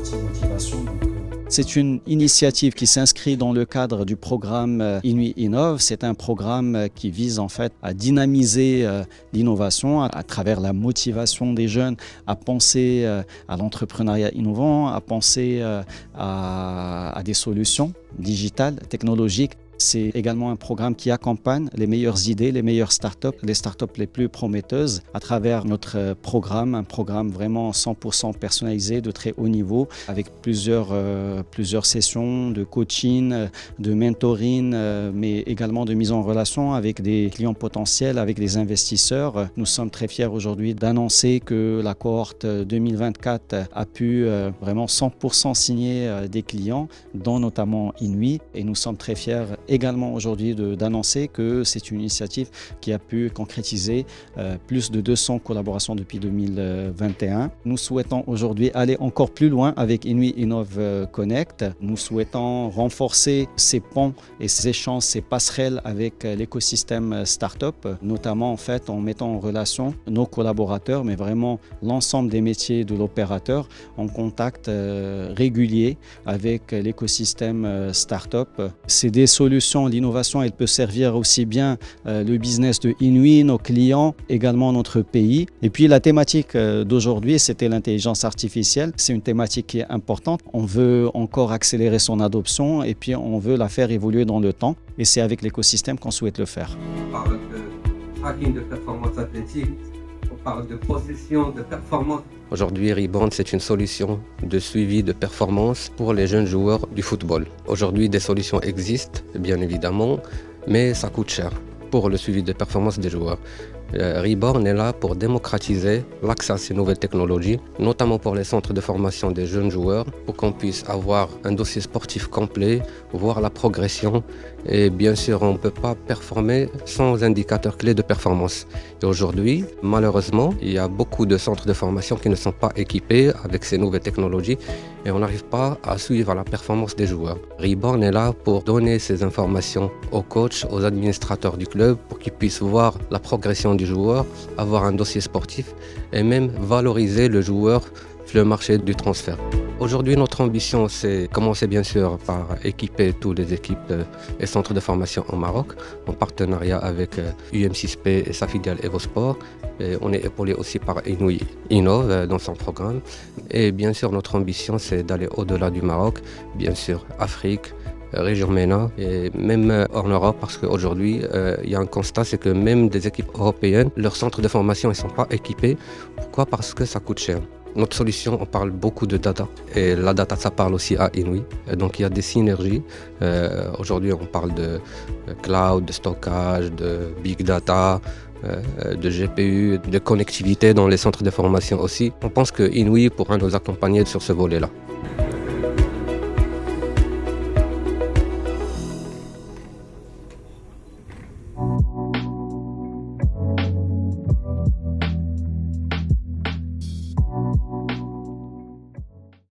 partie motivation. C'est une initiative qui s'inscrit dans le cadre du programme Inuit Innove. C'est un programme qui vise en fait à dynamiser l'innovation à travers la motivation des jeunes à penser à l'entrepreneuriat innovant, à penser à des solutions digitales, technologiques. C'est également un programme qui accompagne les meilleures idées, les meilleures startups, les startups les plus prometteuses à travers notre programme, un programme vraiment 100% personnalisé de très haut niveau avec plusieurs sessions de coaching, de mentoring, mais également de mise en relation avec des clients potentiels, avec des investisseurs. Nous sommes très fiers aujourd'hui d'annoncer que la cohorte 2024 a pu vraiment 100% signer des clients, dont notamment Inuit, et nous sommes très fiers également aujourd'hui d'annoncer que c'est une initiative qui a pu concrétiser plus de 200 collaborations depuis 2021. Nous souhaitons aujourd'hui aller encore plus loin avec Inuit Innove Connect. Nous souhaitons renforcer ces ponts et ces échanges, ces passerelles avec l'écosystème startup, notamment en fait en mettant en relation nos collaborateurs, mais vraiment l'ensemble des métiers de l'opérateur en contact régulier avec l'écosystème startup. C'est des solutions. L'innovation, elle peut servir aussi bien le business de Inuit, nos clients, également notre pays. Et puis la thématique d'aujourd'hui, c'était l'intelligence artificielle. C'est une thématique qui est importante. On veut encore accélérer son adoption et puis on veut la faire évoluer dans le temps. Et c'est avec l'écosystème qu'on souhaite le faire. On parle de tracking de performance athlétique, on parle de possession de performance. Aujourd'hui, Rebound, c'est une solution de suivi de performance pour les jeunes joueurs du football. Aujourd'hui, des solutions existent, bien évidemment, mais ça coûte cher pour le suivi de performance des joueurs. Reborn est là pour démocratiser l'accès à ces nouvelles technologies, notamment pour les centres de formation des jeunes joueurs, pour qu'on puisse avoir un dossier sportif complet, voir la progression. Et bien sûr, on ne peut pas performer sans indicateur clé de performance. Et aujourd'hui, malheureusement, il y a beaucoup de centres de formation qui ne sont pas équipés avec ces nouvelles technologies et on n'arrive pas à suivre la performance des joueurs. Reborn est là pour donner ces informations aux coachs, aux administrateurs du club, pour qu'ils puissent voir la progression du joueur, avoir un dossier sportif et même valoriser le joueur sur le marché du transfert. Aujourd'hui, notre ambition, c'est commencer bien sûr par équiper toutes les équipes et centres de formation au Maroc, en partenariat avec UM6P et sa filiale Evosport. Et on est épaulé aussi par Inuit Innove dans son programme. Et bien sûr, notre ambition, c'est d'aller au-delà du Maroc, bien sûr Afrique, région MENA et même hors Europe, parce qu'aujourd'hui, il y a un constat, c'est que même des équipes européennes, leurs centres de formation ne sont pas équipés. Pourquoi? Parce que ça coûte cher. Notre solution, on parle beaucoup de data et la data, ça parle aussi à Inuit. Donc il y a des synergies. Aujourd'hui, on parle de cloud, de stockage, de big data, de GPU, de connectivité dans les centres de formation aussi. On pense que Inuit pourra nous accompagner sur ce volet-là.